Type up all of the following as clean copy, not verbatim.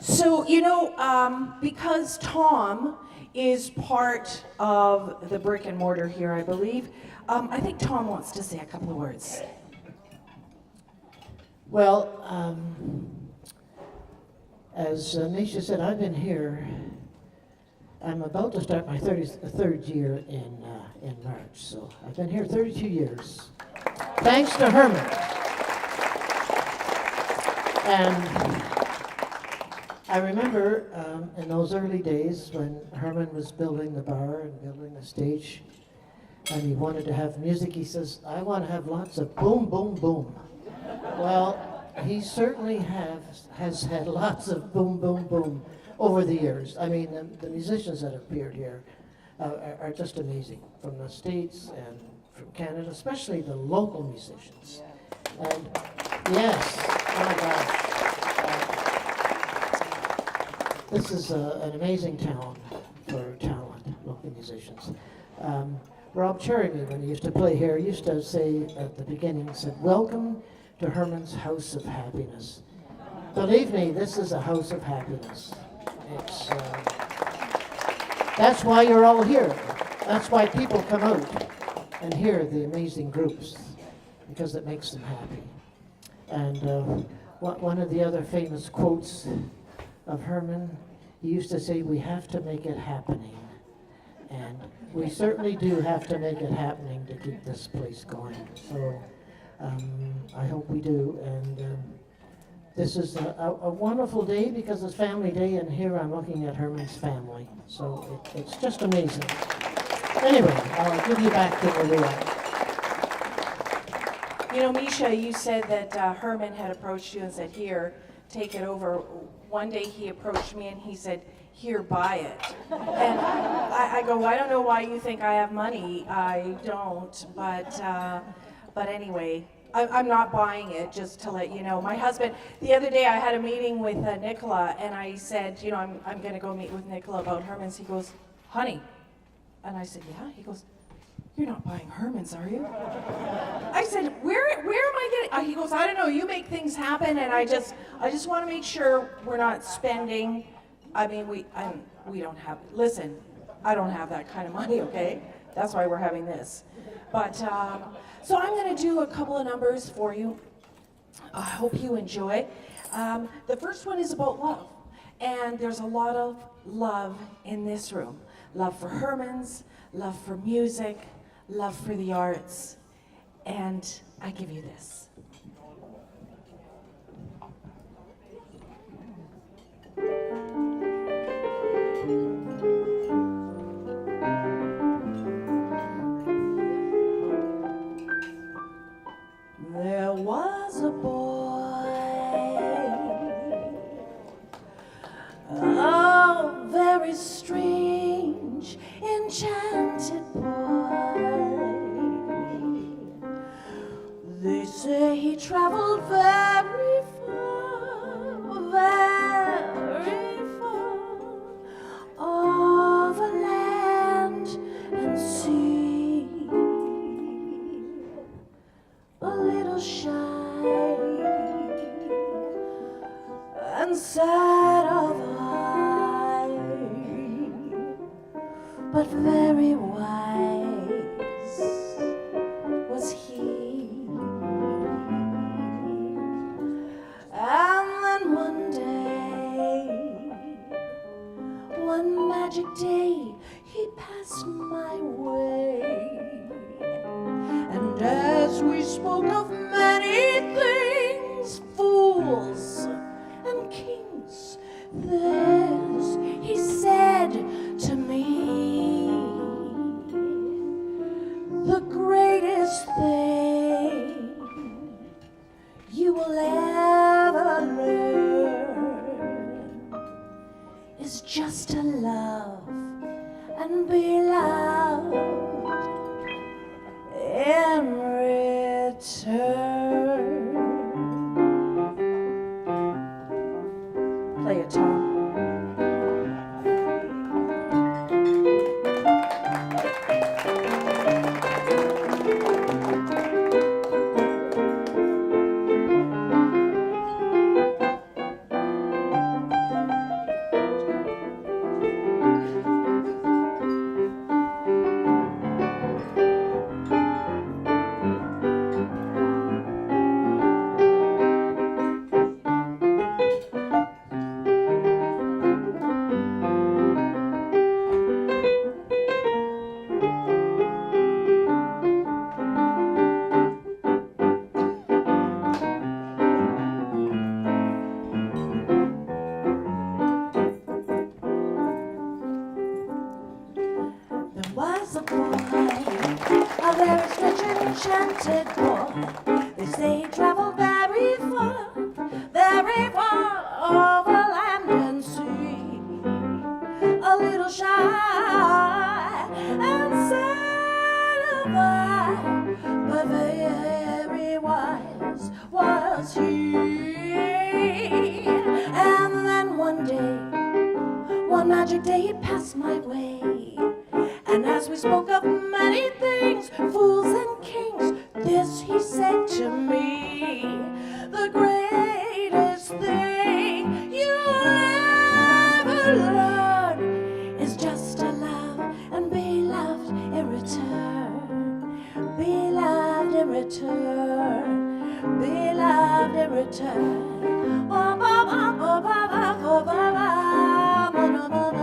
So, because Tom is part of the brick and mortar here, I believe, I think Tom wants to say a couple of words. Well, as Misha said, I've been here. I'm about to start my third year in March, so I've been here 32 years. Thanks to Hermann. And I remember in those early days when Hermann was building the bar and building the stage, and he wanted to have music, he says, I want to have lots of boom, boom, boom. Well, he certainly has had lots of boom, boom, boom over the years. I mean, the musicians that have appeared here are just amazing, from the States and from Canada, especially the local musicians. And yes, oh my gosh. This is an amazing town for talent, local musicians. Rob Cherryme, when he used to play here, used to say at the beginning, he said, welcome to Hermann's House of Happiness. Believe me, this is a house of happiness. It's, that's why you're all here. That's why people come out and hear the amazing groups, because it makes them happy. And one of the other famous quotes of Hermann, he used to say, we have to make it happening. And we certainly do have to make it happening to keep this place going. So I hope we do. And this is a wonderful day because it's family day, and here I'm looking at Hermann's family. So it's just amazing. Anyway, I'll give you back to Maria. Misha, you said that Hermann had approached you and said, here, take it over. One day he approached me and he said, here, buy it. And I go, I don't know why you think I have money. I don't, but anyway, I'm not buying it, just to let you know. My husband, the other day I had a meeting with Nicola, and I said, I'm going to go meet with Nicola about Hermann's. He goes, honey. And I said, yeah? He goes, you're not buying Hermann's, are you? I said, where am I getting? He goes, I don't know, you make things happen, and I just want to make sure we're not spending. I mean, we don't have, listen, I don't have that kind of money, okay? That's why we're having this. But, so I'm going to do a couple of numbers for you. I hope you enjoy. The first one is about love. And there's a lot of love in this room. Love for Hermann's, love for music, love for the arts. And I give you this. There was a boy, a very strange, enchanted boy. They say he traveled very far, over land and sea. A little shy and sad of eye, but very wise was he. And then one magic day, he passed my way. And as we spoke of many things, fools and kings, this he said to me, the greatest thing you will ever learn is just to love and be loved in return. Play it, Tom. enchanted boy. They say he traveled very far over land and sea. A little shy and satisfied, but very wise was he. And then one magic day he passed my way. And as we spoke of many things, fools and kings, this he said to me: the greatest thing you'll ever learn is just to love and be loved in return. Be loved in return. Be loved in return. Ba, ba, ba, ba, ba, ba, ba, ba, ba, ba, ba, ba.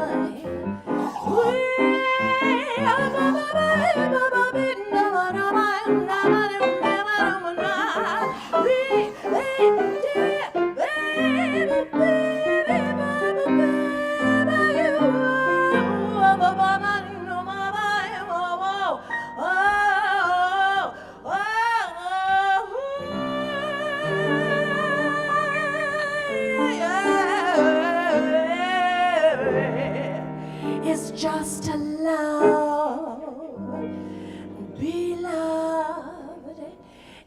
It's just to love, be loved,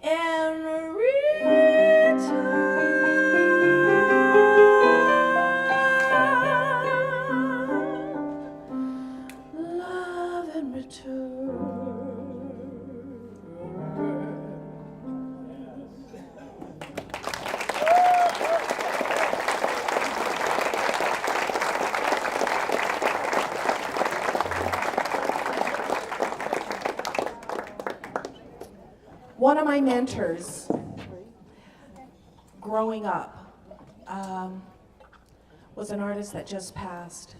and return. Love and return. One of my mentors growing up was an artist that just passed.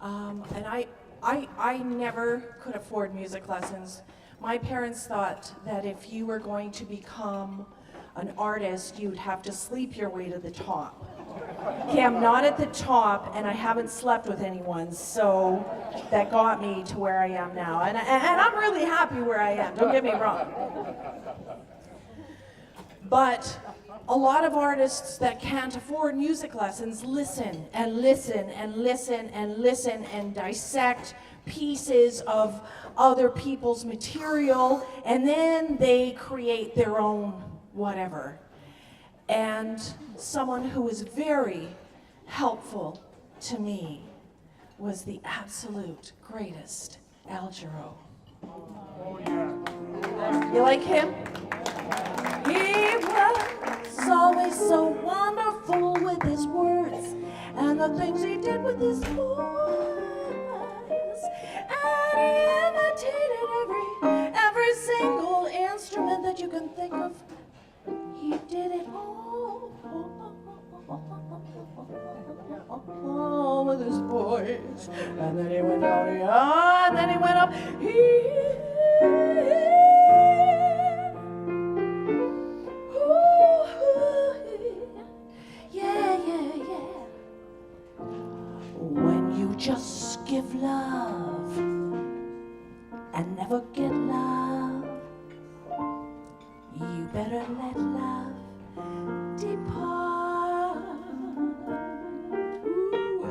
And I never could afford music lessons. My parents thought that if you were going to become an artist, you'd have to sleep your way to the top. Okay, I'm not at the top, and I haven't slept with anyone, so that got me to where I am now. And I'm really happy where I am, don't get me wrong. But a lot of artists that can't afford music lessons listen and listen and listen and listen and dissect pieces of other people's material, and then they create their own whatever. And someone who was very helpful to me was the absolute greatest Al Jarreau. Oh, yeah. You like him? He was always so wonderful with his words and the things he did with his voice. And he imitated every single instrument that you can think of. He did it all with his voice. And then he went down, yeah, and then he went up. Yeah. When you just give love and never get love, you better let love depart. Ooh,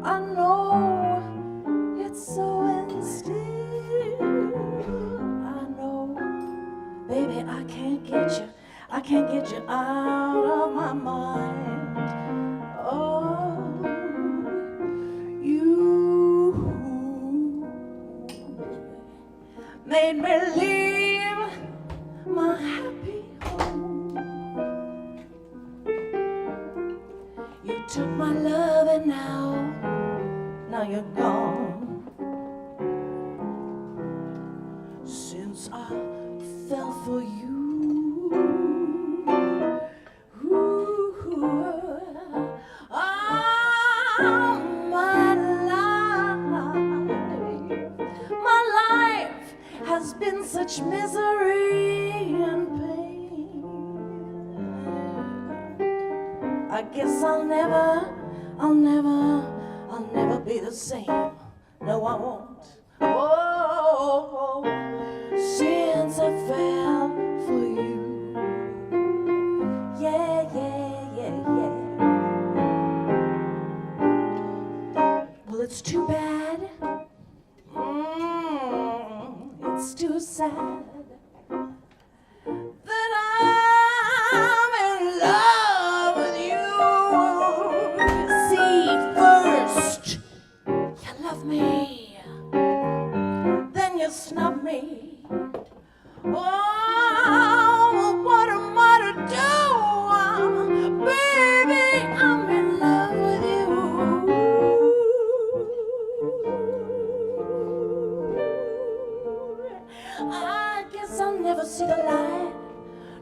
I know it's so instinctive. I know, baby, I can't get you out of my mind. Oh, you made me leave my happy home. You took my love and now you're gone. Since I fell for you, my life has been such misery and pain. I guess I'll never be the same. No, I won't. Oh, since since I fell for you. Yeah, yeah, yeah, yeah. Well, it's too bad. It's too sad that I'm in love with you. See, first you love me, then you snub me. Oh, what am I to do? Baby, I'm in love with you. I guess I'll never see the light.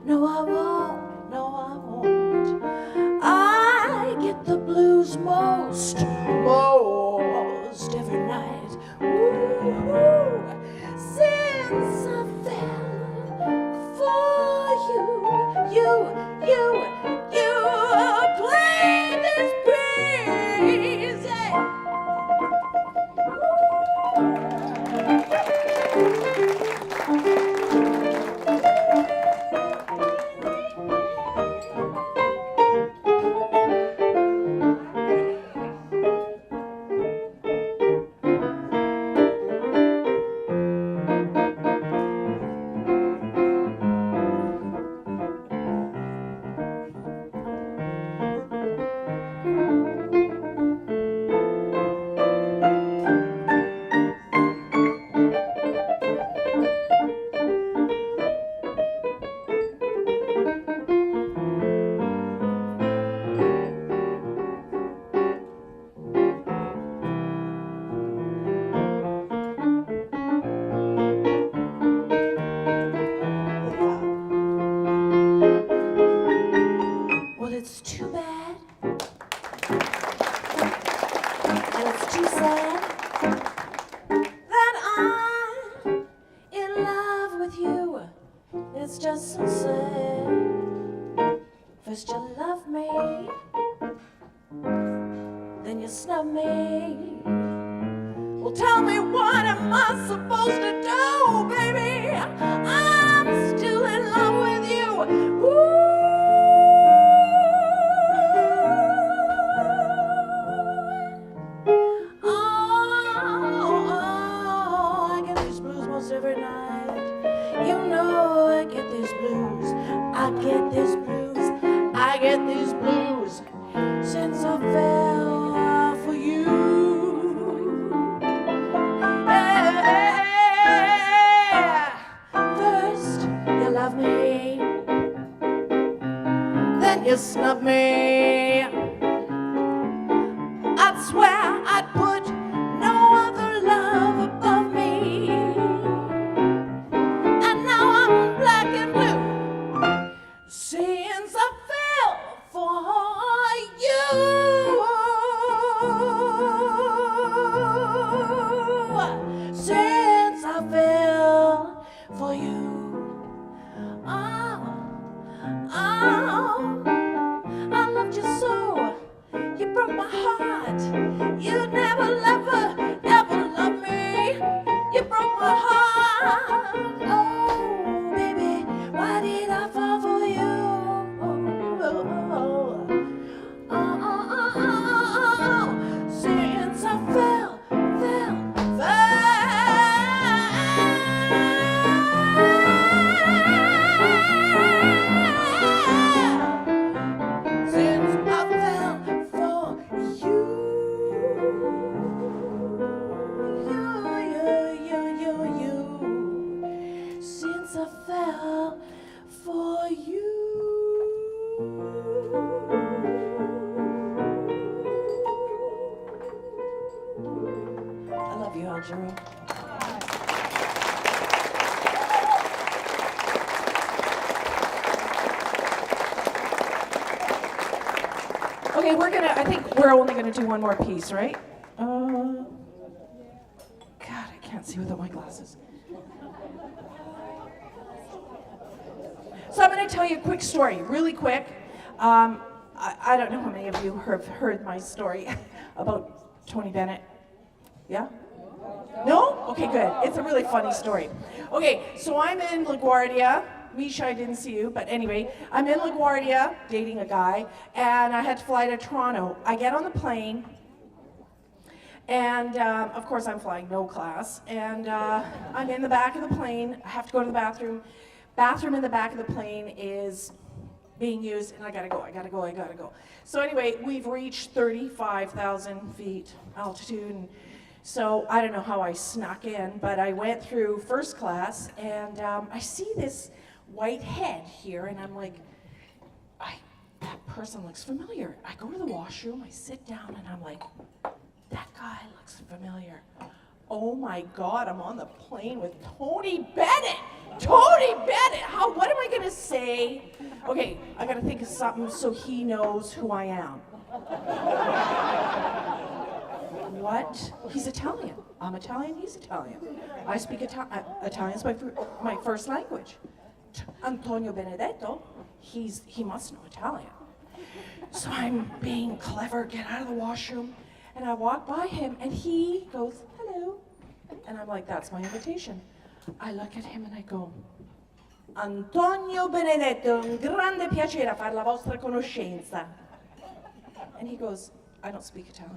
No, I won't. No, I won't. I get the blues most every night. Ooh, since I fell for you, you played this piece. Yeah. It's too bad, and it's too sad that I'm in love with you. It's just so sad. First you love me, then you snub me. Well, tell me, what am I supposed to do, baby? I'm still in love with you. Ooh. Every night, you know I get these blues. I get these blues. I get these blues since I fell for you. Yeah. First you love me, then you snub me. I'd swear I'd put no other love above me. Since I fell for you, since I fell for you, oh, I loved you so, you broke my heart, you never ever loved me, you broke my heart, oh baby, why did I fall for you? Since I fell, since I fell for you, since I fell for you. I love you, Algeria. Okay, I think we're only gonna do one more piece, right? God, I can't see without my glasses. So I'm gonna tell you a quick story, really quick. I don't know how many of you have heard my story about Tony Bennett. Yeah? No? Okay, good. It's a really funny story. Okay, so I'm in LaGuardia. Misha, I didn't see you, but anyway, I'm in LaGuardia dating a guy, and I had to fly to Toronto. I get on the plane, and of course I'm flying no class, and I'm in the back of the plane. I have to go to the bathroom. Bathroom in the back of the plane is being used, and I gotta go. So anyway, we've reached 35,000 feet altitude, and so I don't know how I snuck in, but I went through first class, and I see this white head here, and I'm like, that person looks familiar. I go to the washroom, I sit down, and I'm like, that guy looks familiar. Oh my God, I'm on the plane with Tony Bennett. Tony Bennett! What am I gonna say? Okay, I gotta think of something so he knows who I am. What? He's Italian. I'm Italian, he's Italian. I speak Italian's my first language. Antonio Benedetto, he must know Italian. So I'm being clever, get out of the washroom, and I walk by him, and he goes, hello. And I'm like, that's my invitation. I look at him and I go, Antonio Benedetto, un grande piacere fare la vostra conoscenza. And he goes, I don't speak Italian.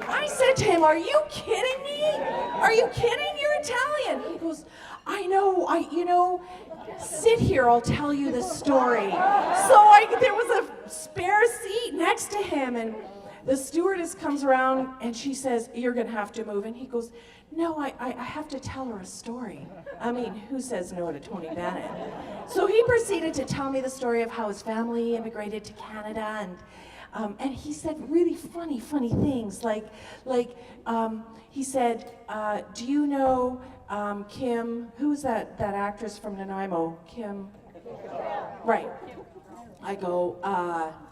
I said to him, are you kidding me? Are you kidding? You're Italian. He goes, I know, sit here, I'll tell you the story. So there was a spare seat next to him, and the stewardess comes around and she says, you're gonna have to move. And he goes, no, I have to tell her a story. I mean, who says no to Tony Bennett? So he proceeded to tell me the story of how his family immigrated to Canada, and he said really funny things, like he said, do you know Kim, who's that actress from Nanaimo? Kim? Right. I go,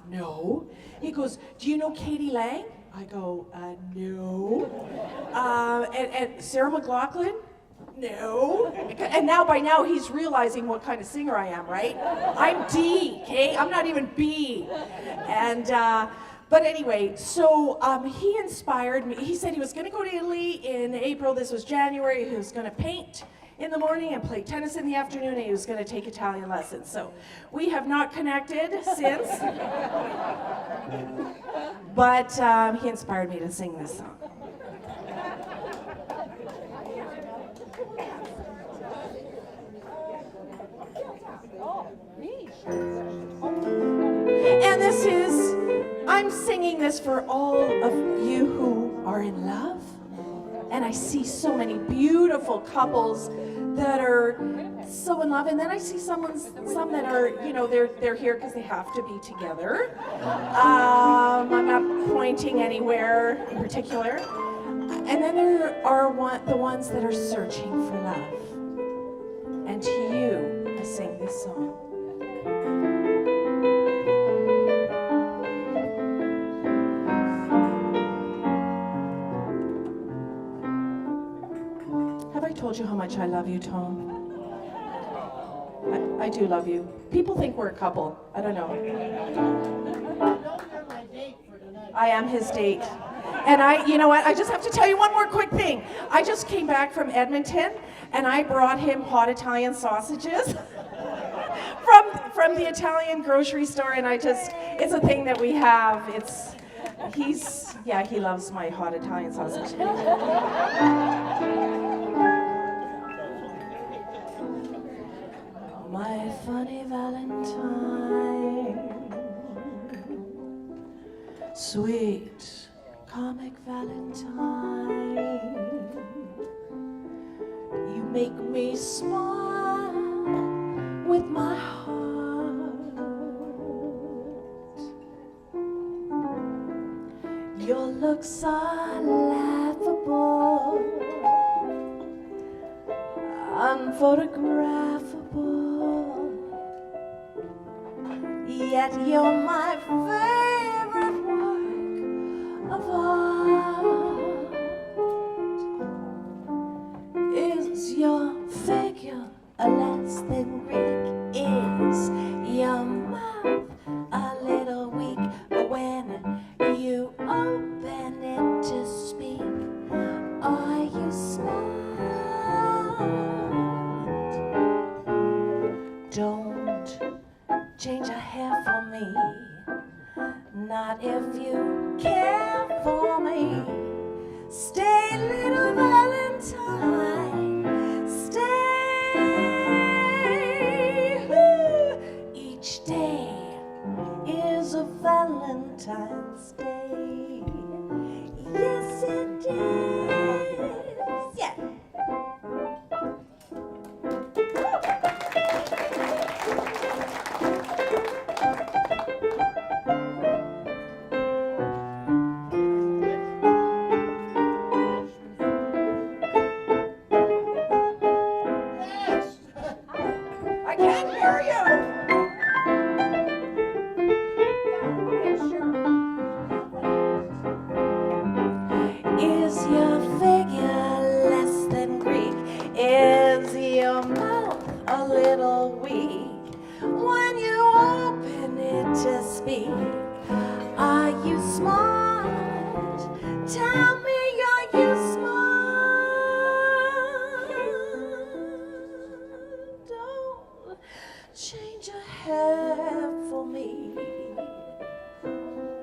no. He goes, do you know Katie Lang? I go, no. And Sarah McLachlan? No. And by now he's realizing what kind of singer I am, right? I'm D, okay? I'm not even B. And, but anyway, so he inspired me. He said he was gonna go to Italy in April. This was January. He was gonna paint in the morning and play tennis in the afternoon, and he was going to take Italian lessons. So we have not connected since, but he inspired me to sing this song. And I'm singing this for all of you who are in love. And I see so many beautiful couples that are so in love, and then I see some that are, they're here because they have to be together. I'm not pointing anywhere in particular. And then there are the ones that are searching for love. And to you, I sing this song. Told you how much I love you, Tom. I do love you. People think we're a couple. I don't know. I am his date. And you know what? I just have to tell you one more quick thing. I just came back from Edmonton, and I brought him hot Italian sausages from the Italian grocery store, and it's a thing that we have. He loves my hot Italian sausage. My funny Valentine, sweet comic Valentine, you make me smile with my heart. Your looks are laughable, unphotographable. Yet you're my favorite work of art. Is your figure less than Greek? Is your mouth a little weak? But when you open it to Not if you care for me. Stay, little Valentine, stay. Each day is a Valentine's Day. Yes, it is. Yeah. I can't hear you. Yeah, okay, sure. Is your figure less than Greek? Is your mouth a little weak when you open it to speak? Are you smart? Tell me, are you smart? Don't change your hair for me.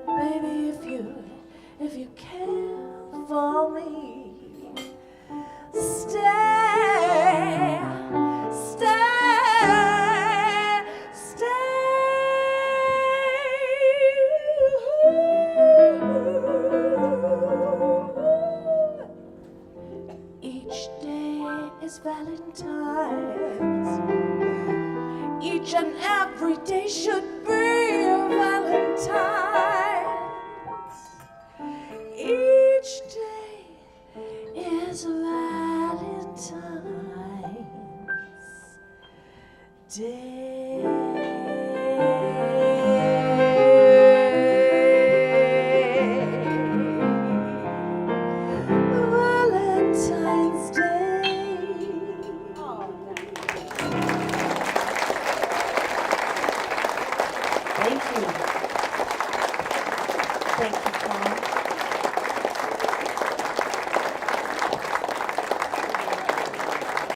Baby, if you care for me, stay, stay, stay. Each day is Valentine's. Each and every day should be a Valentine's. Each day is a Valentine's Day. Valentine's Day. Thank you. Thank you, Tom.